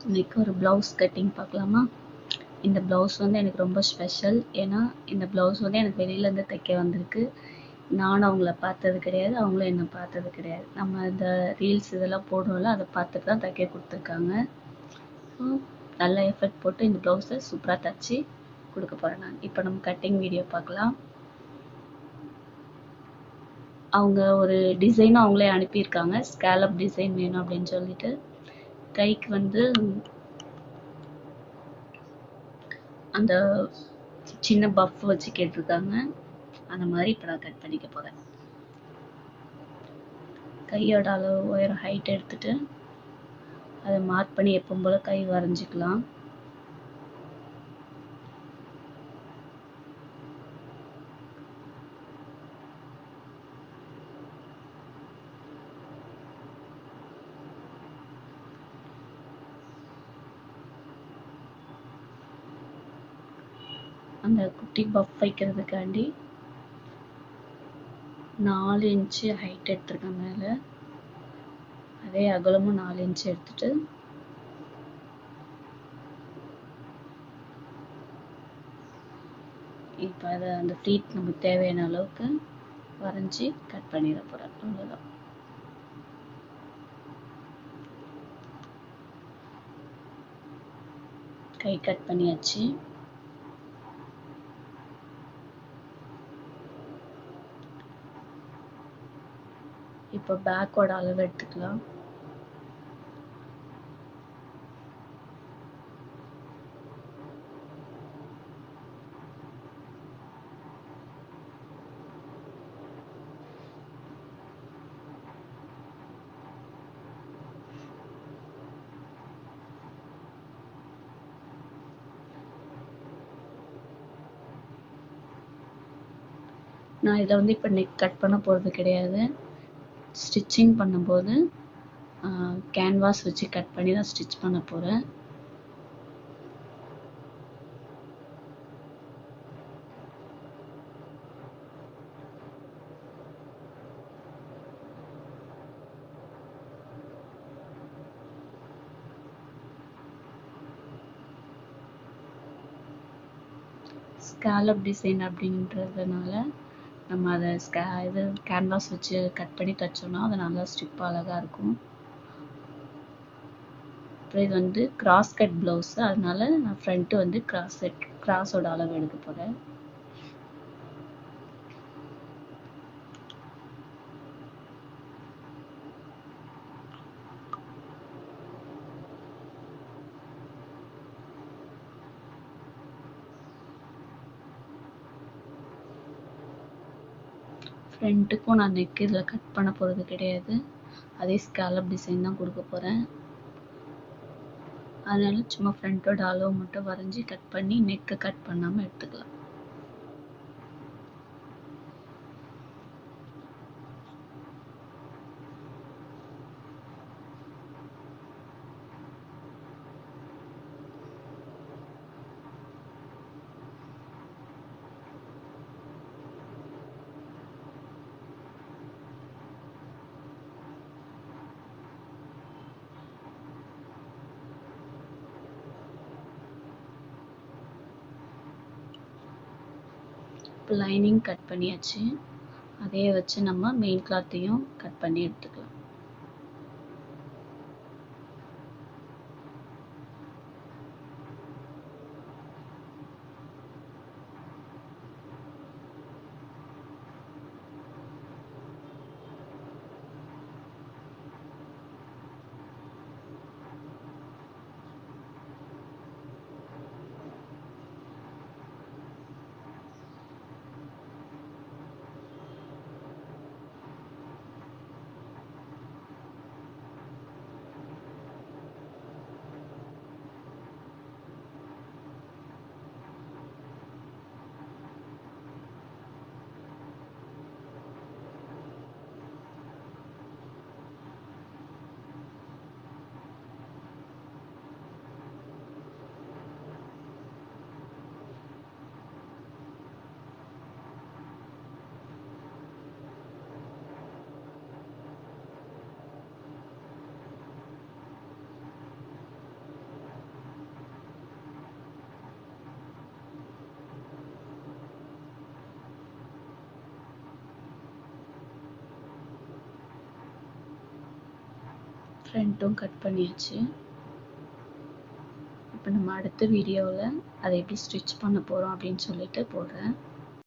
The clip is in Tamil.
இன்னைக்கு ஒரு ப்ளவுஸ் கட்டிங் பார்க்கலாமா? இந்த ப்ளவுஸ் வந்து எனக்கு ரொம்ப ஸ்பெஷல். ஏன்னா இந்த ப்ளவுஸ் வந்து எனக்கு வெளியிலேருந்து தைக்க வந்திருக்கு. நானும் அவங்கள பார்த்தது கிடையாது, அவங்களும் என்ன பார்த்தது கிடையாது. நம்ம இந்த ரீல்ஸ் இதெல்லாம் போடுறோம்ல, அதை பார்த்துட்டு தான் தைக்க கொடுத்துருக்காங்க. ஸோ நல்ல எஃபர்ட் போட்டு இந்த ப்ளவுஸை சூப்பராக தைச்சி கொடுக்க போகிறேன் நான். இப்போ நம்ம கட்டிங் வீடியோ பார்க்கலாம். அவங்க ஒரு டிசைனும் அவங்களே அனுப்பியிருக்காங்க, ஸ்கேலப் டிசைன் வேணும் அப்படின்னு சொல்லிட்டு. கைக்கு வந்து அந்த சின்ன பஃப் வச்சு கேட்டிருக்காங்க. அந்த மாதிரி இப்போ நான் கட் பண்ணிக்க போகிறேன். கையோட அளவு உயரம் ஹைட் எடுத்துட்டு அதை மார்க் பண்ணி எப்பவும் போல் கை வரைஞ்சிக்கலாம். அந்த குட்டி பஃப் வைக்கிறதுக்காண்டி 4 இன்ச்சு ஹைட் எடுத்துருக்கேன் மேலே. அதே அகலமும் 4 இன்ச்சு எடுத்துட்டு இப்போ அதை அந்த ஃப்ளீட் நமக்கு தேவையான அளவுக்கு வரைஞ்சி கட் பண்ணிட போகிறேன். அவ்வளோதான். கை கட் பண்ணியாச்சு. இப்போ பேக்கோட அளவு எடுத்துக்கலாம். நான் இதில் வந்து இப்போ நெக் கட் பண்ண போகிறது கிடையாது. ஸ்டிச்சிங் பண்ணும்போது கேன்வாஸ் வச்சு கட் பண்ணி தான் ஸ்டிச் பண்ண போகிறேன். ஸ்கேலப் டிசைன் அப்படின்றதுனால நம்ம அதை இது கேன்வாஸ் வச்சு கட் பண்ணி தைச்சோம்னா அது நல்லா ஸ்ட்ரிப் அழகாக இருக்கும். அப்புறம் இது வந்து கிராஸ் கட் ப்ளவுஸு, அதனால நான் ஃப்ரண்ட்டு வந்து கிராஸோட அளவு எடுக்க போகிறேன். ஃப்ரண்ட்டுக்கும் நான் நெக் இதில் கட் பண்ண போகிறது கிடையாது, அதே ஸ்கேலப் டிசைன் தான் கொடுக்க போகிறேன். அதனால சும்மா ஃப்ரண்ட்டோட அளவு மட்டும் வரைஞ்சி கட் பண்ணி நெக்கை கட் பண்ணாமல் எடுத்துக்கலாம். இப்போ லைனிங் கட் பண்ணியாச்சு. அதே வச்சு நம்ம மெயின் கிளாத்தையும் கட் பண்ணி எடுத்துக்கலாம். ஃப்ரண்ட்டும் கட் பண்ணியாச்சு. இப்போ நம்ம அடுத்த வீடியோவில் அதை எப்படி ஸ்டிச் பண்ண போகிறோம் அப்படின்னு சொல்லிட்டு போடுறேன்.